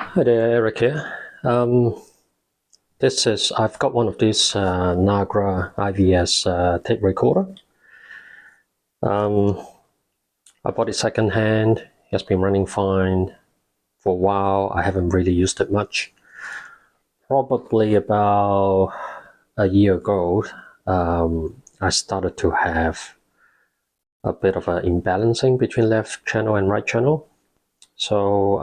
Hi there, Eric here. I've got one of these Nagra IV-S tape recorder. I bought it secondhand. It has been running fine for a while. I haven't really used it much. Probably about a year ago, I started to have a bit of an imbalancing between left channel and right channel. So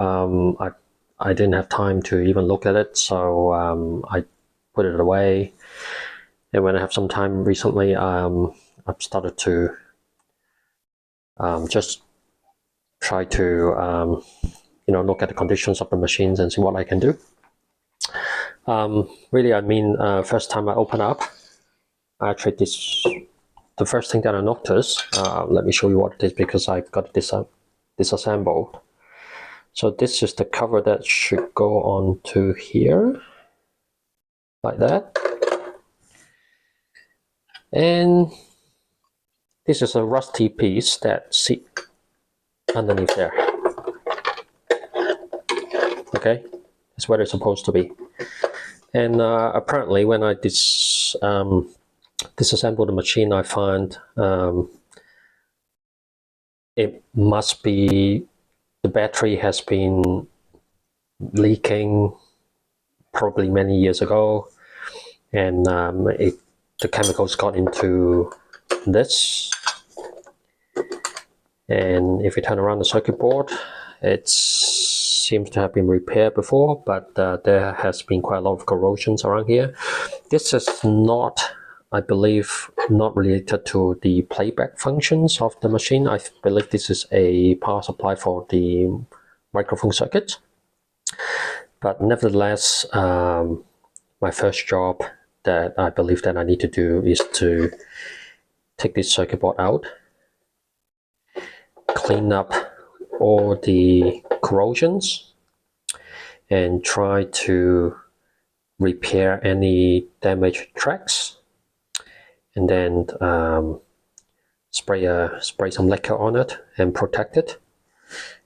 I didn't have time to even look at it, so I put it away. And when I have some time recently, I've started to just try to look at the conditions of the machines and see what I can do. Really, I mean, first time I open up, actually the first thing that I noticed. Let me show you what it is because I've got this disassembled. So this is the cover that should go onto here, like that. And this is a rusty piece that sits underneath there. Okay, that's where it's supposed to be. And apparently, when I disassemble the machine, I find it must be the battery has been leaking probably many years ago, and the chemicals got into this. And if you turn around the circuit board, it seems to have been repaired before, but there has been quite a lot of corrosions around here. This is not, I believe, not related to the playback functions of the machine. I believe this is a power supply for the microphone circuit. But nevertheless, my first job that I believe that I need to do is to take this circuit board out, clean up all the corrosions, and try to repair any damaged tracks, and then spray some lacquer on it and protect it.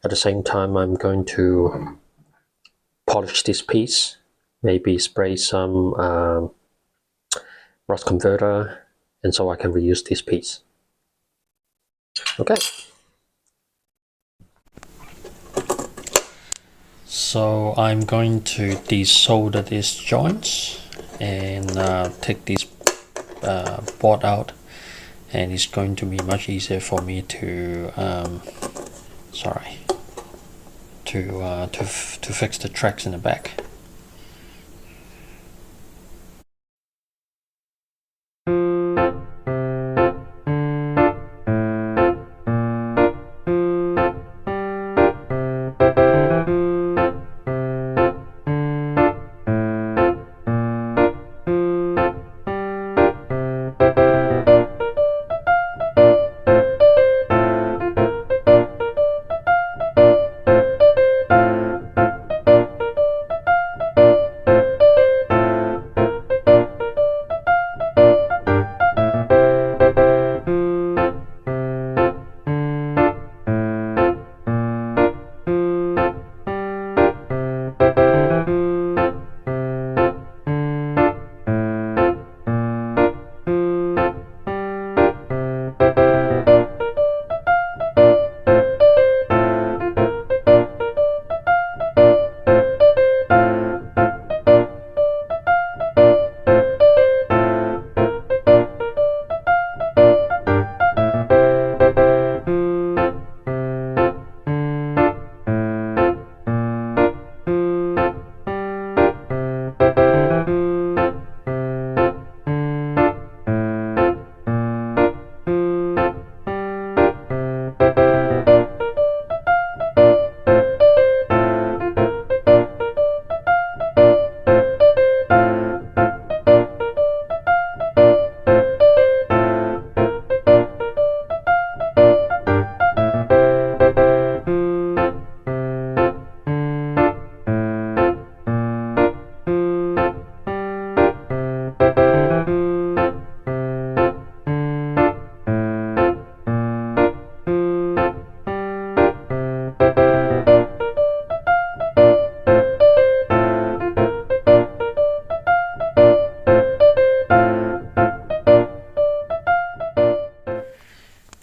At the same time, I'm going to polish this piece, maybe spray some rust converter, and so I can reuse this piece. Okay. So I'm going to desolder these joints and take this board out, and it's going to be much easier for me to to fix the tracks in the back.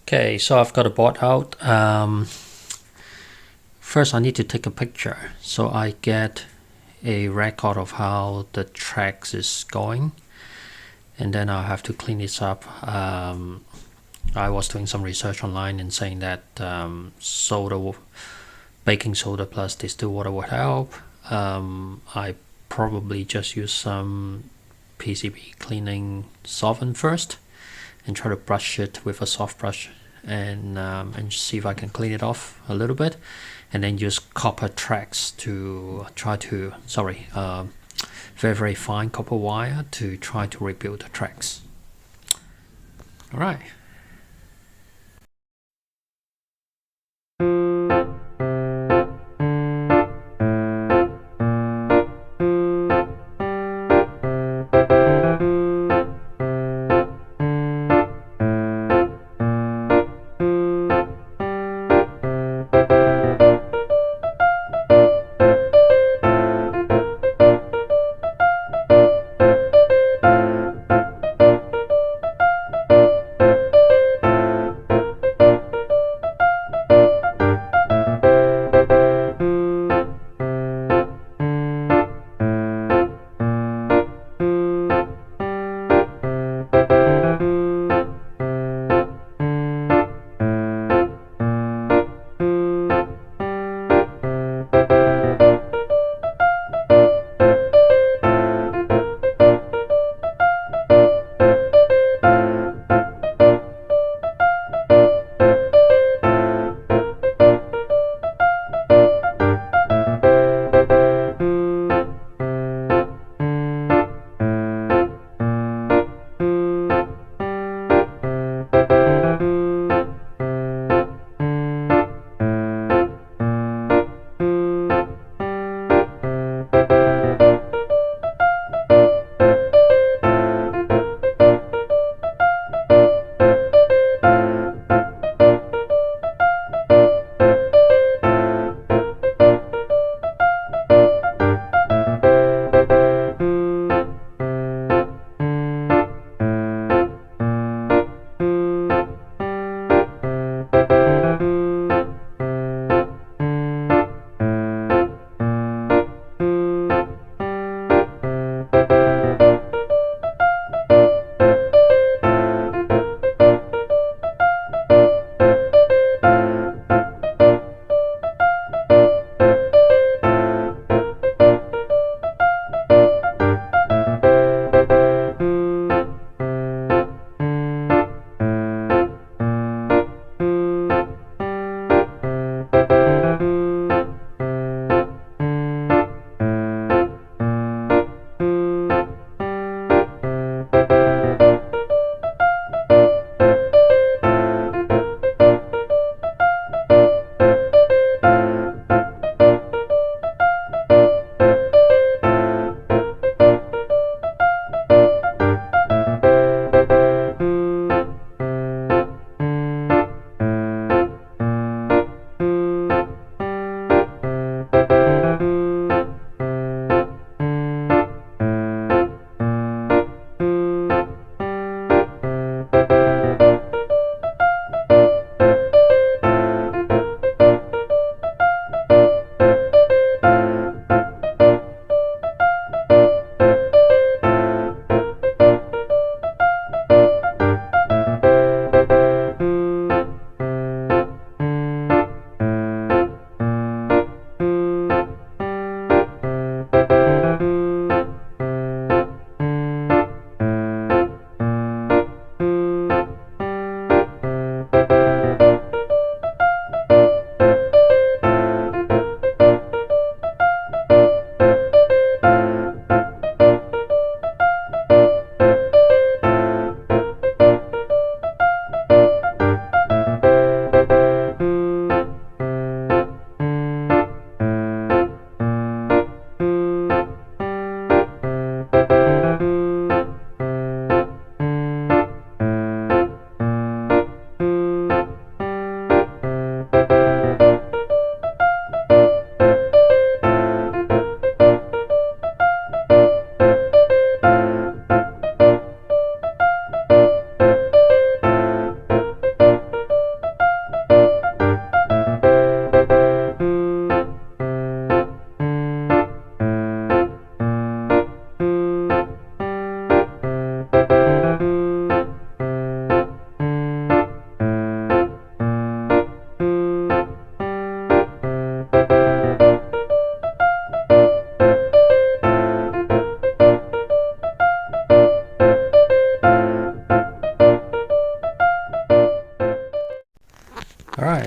Okay, so I've got a board out. First I need to take a picture so I get a record of how the tracks is going, and then I'll have to clean this up. I was doing some research online and saying that baking soda plus distilled water would help. I probably just use some PCB cleaning solvent first and try to brush it with a soft brush and see if I can clean it off a little bit, and then use copper tracks to try to very fine copper wire to try to rebuild the tracks. All right.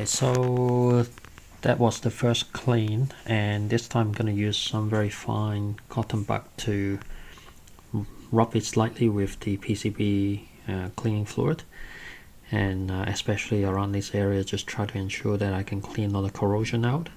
Alright, so that was the first clean, and this time I'm going to use some very fine cotton bud to rub it slightly with the PCB cleaning fluid, and especially around this area, just try to ensure that I can clean all the corrosion out.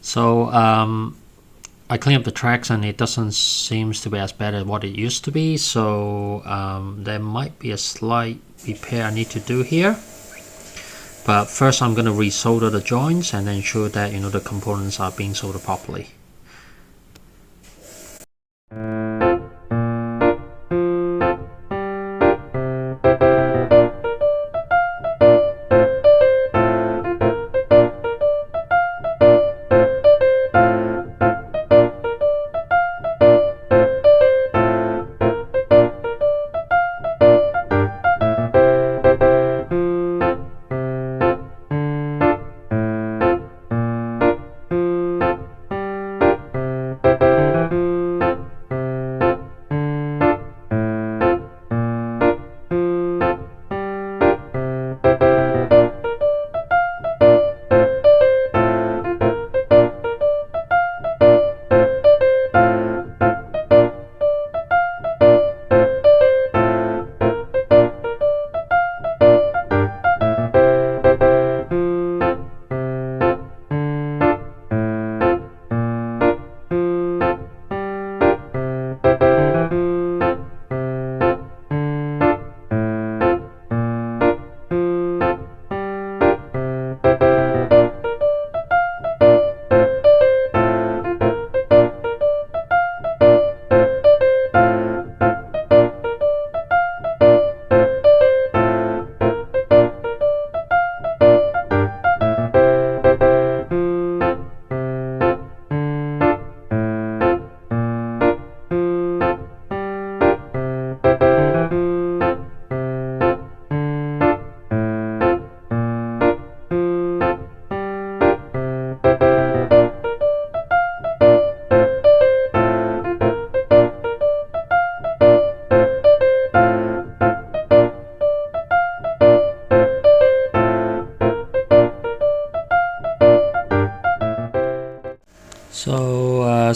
So I clean up the tracks and it doesn't seem to be as bad as what it used to be, so there might be a slight repair I need to do here. But first I'm going to resolder the joints and ensure that the components are being soldered properly.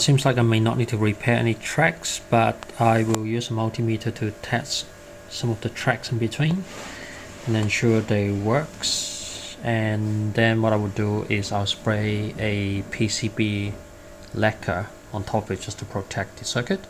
seems like I may not need to repair any tracks, but I will use a multimeter to test some of the tracks in between and ensure they works. And then what I will do is I'll spray a PCB lacquer on top of it just to protect the circuit.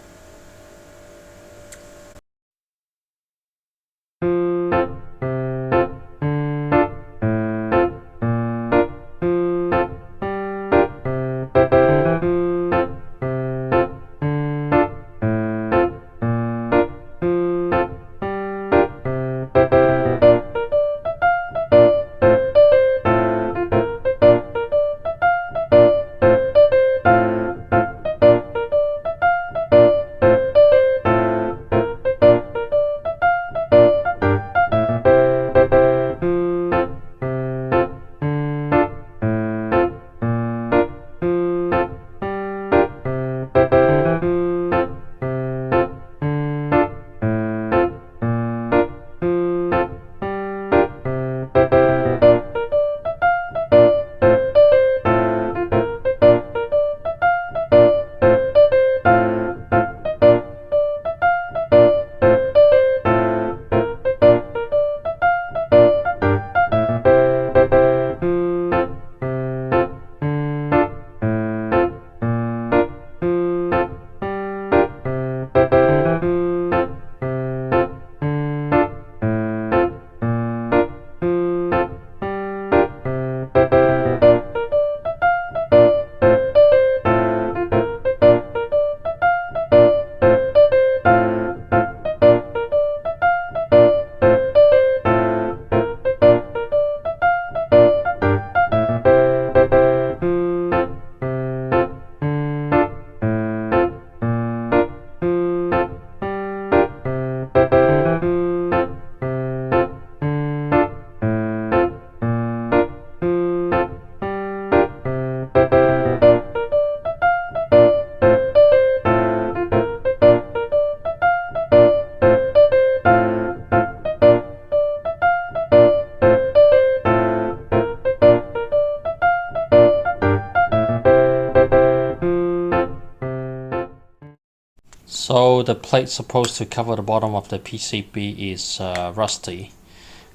So the plate supposed to cover the bottom of the PCB is rusty.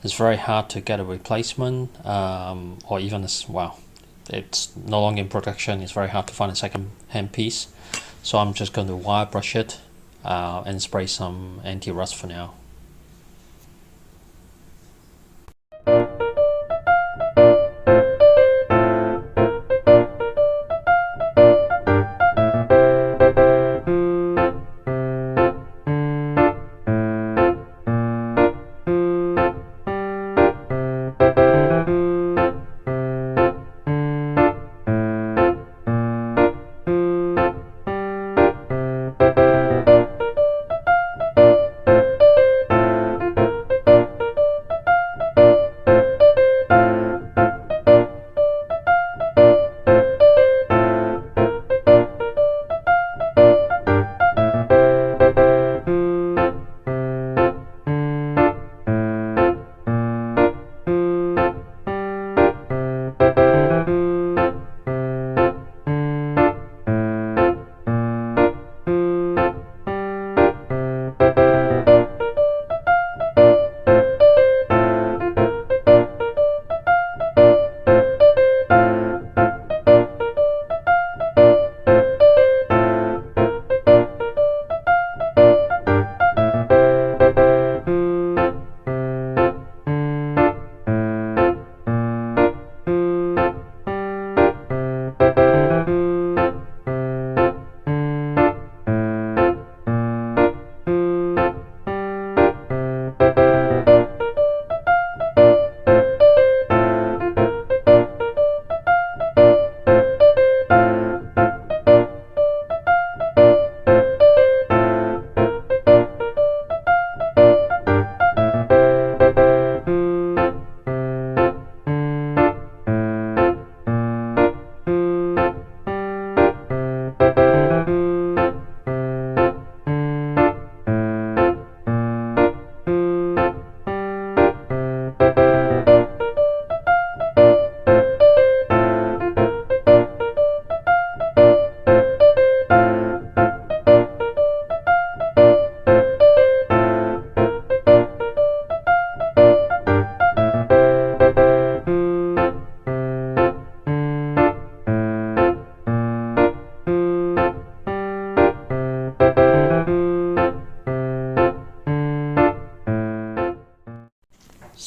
It's very hard to get a replacement, or even as well, it's no longer in production. It's very hard to find a second-hand piece. So I'm just going to wire brush it and spray some anti-rust for now.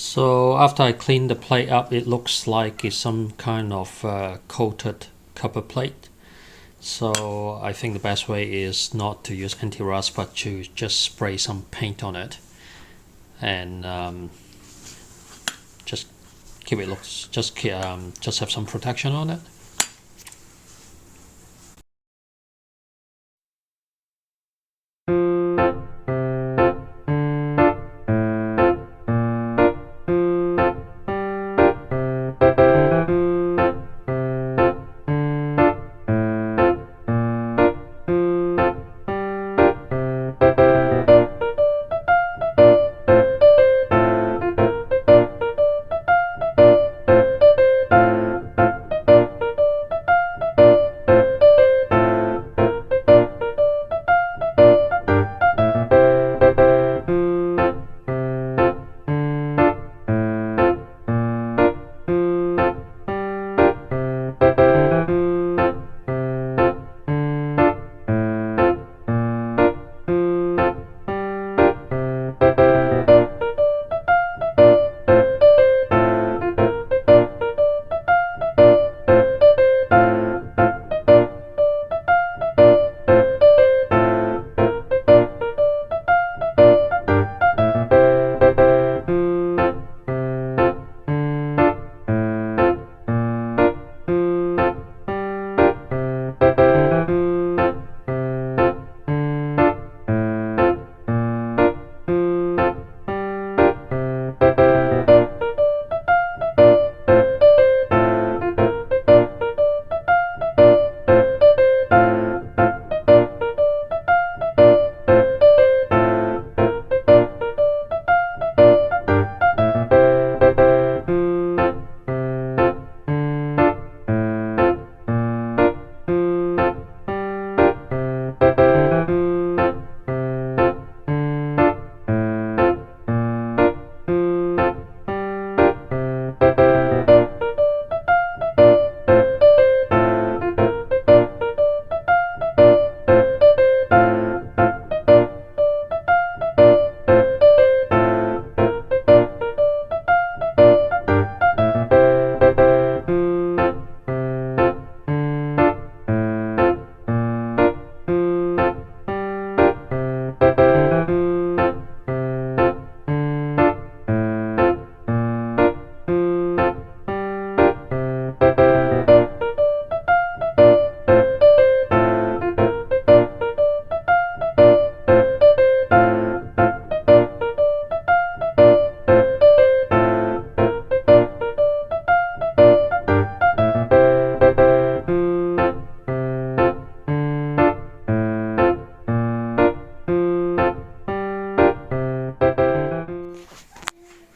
So after I clean the plate up, it looks like it's some kind of coated copper plate. So I think the best way is not to use anti-rust, but to just spray some paint on it, and just keep it looks just have some protection on it.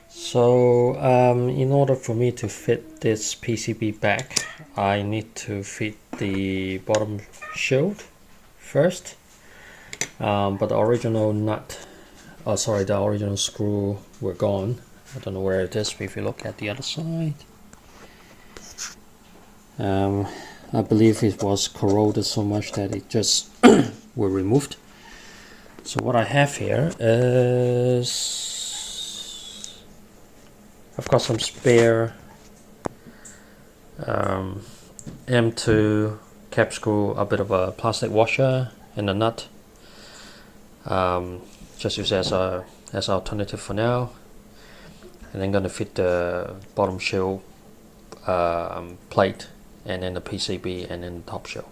So in order for me to fit this PCB back, I need to fit the bottom shield first, but the original nut, the original screw were gone. I don't know where it is, but if you look at the other side, I believe it was corroded so much that it just were removed. So what I have here is I've got some spare M2 cap screw, a bit of a plastic washer, and a nut. Just use as alternative for now. And I'm gonna fit the bottom shell plate, and then the PCB, and then the top shell.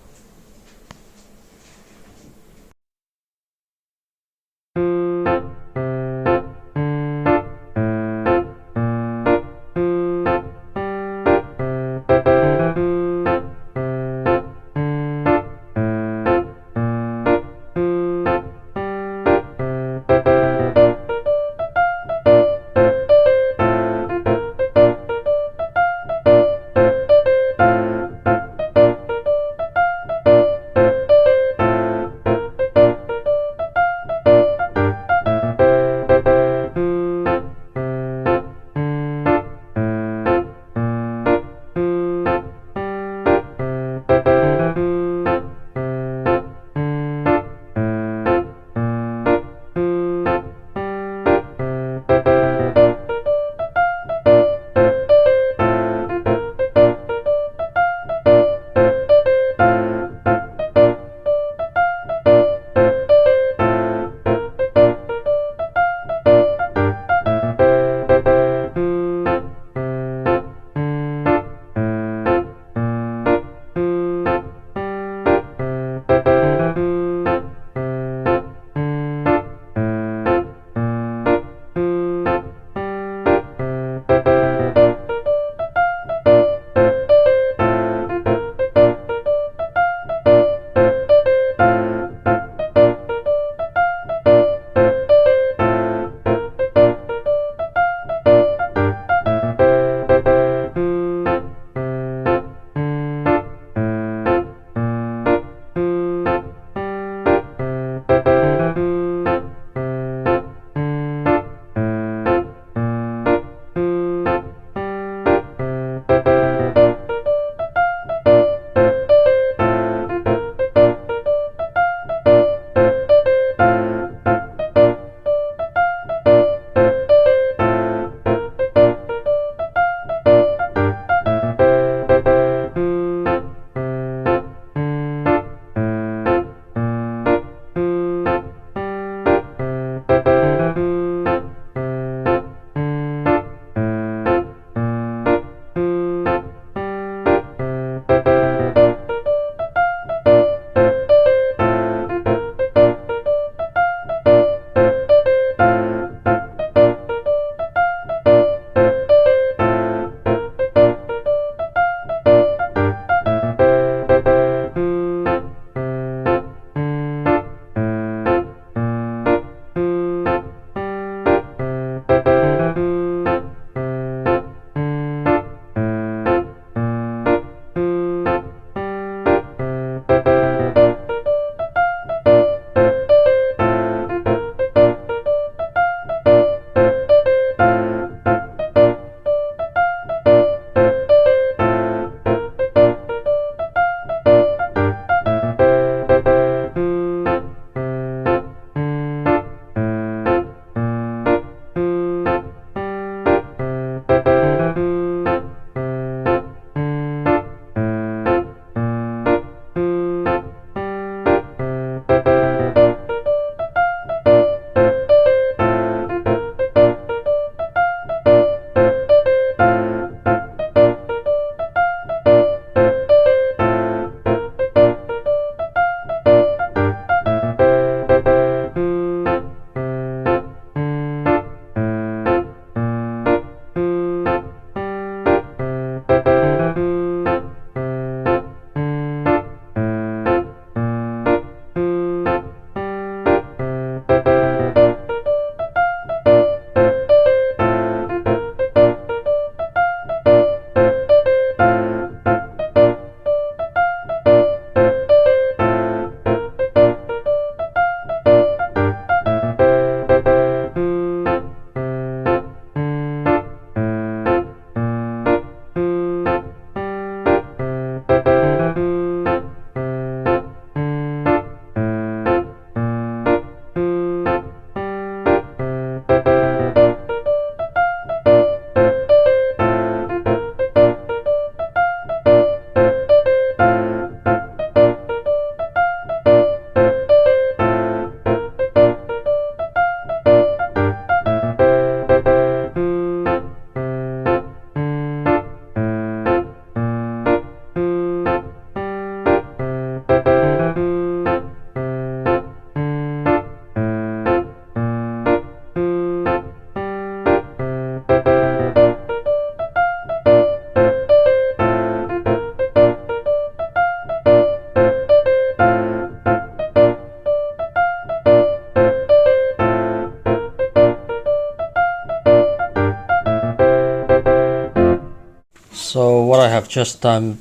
So what I have just done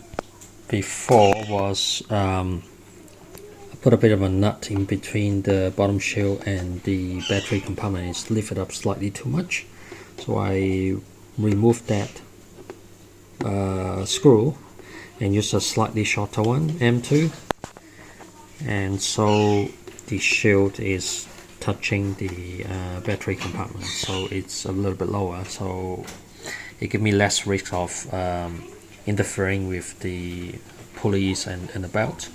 before was I put a bit of a nut in between the bottom shell and the battery compartment. It's lifted up slightly too much, so I removed that screw and use a slightly shorter one, M2, and so the shield is touching the battery compartment, so it's a little bit lower, so it gives me less risk of interfering with the pulleys and the belt.